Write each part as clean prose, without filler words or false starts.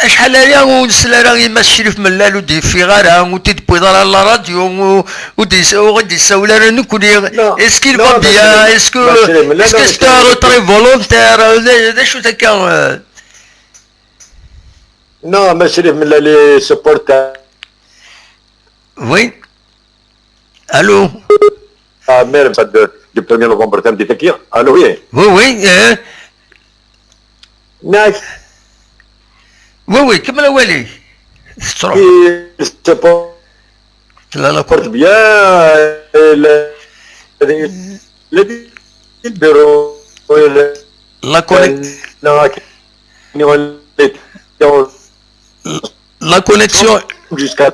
شحال هيا ونسلا راه ما الشريف ملال ودي في غارها وتدبيض على لا راديو وغادي يساول انا نكوني اسكي با بيان اسكو ستا تري فولونتير ولا شو تاكا Non, mais Chérif, mais les supporters. Oui. Allô. Ah, merde, du 1er novembre, tu me dis qui? Allô, oui. Oui, oui. Nice. Oui, oui, comme la Wally. Il se porte bien. Le bureau. La connexion. Jusqu'à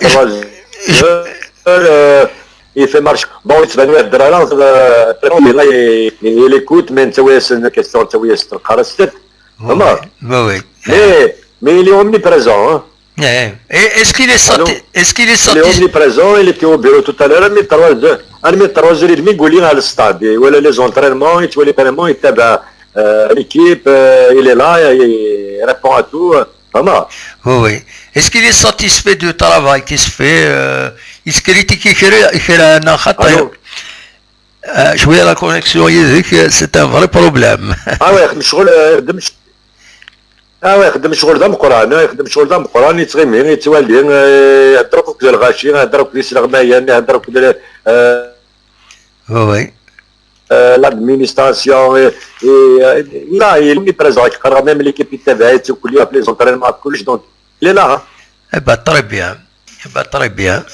3 heures. Il fait marche. Bon, il va nous être là, il écoute, mais c'est une question de oui. Mais il est omniprésent. Hein. Est-ce qu'il est sorti? Est-ce qu'il est sorti? Il est omniprésent, il était au bureau tout à l'heure, mais 3 heures. À 3h30, il est à le stade. Les entraînements, il est l'équipe, il est là, il répond à tout. Vraiment. Oui. Est-ce qu'il est satisfait du travail qui se fait? Il se critique, je vois la connexion, c'est un vrai problème. Ah ouais, خدم الشغل ده مقران يخدم الشغل ده مقران يتغيمين يتوالدين يهضروا ديال الغاشي يهضروا كليس الغمايان يهضروا ديال وي l'administration là il est présent يقرا même l'équipe تبعت وكل يوم لي زونطرينمون كلش دونك il est là. Eh ben très bien.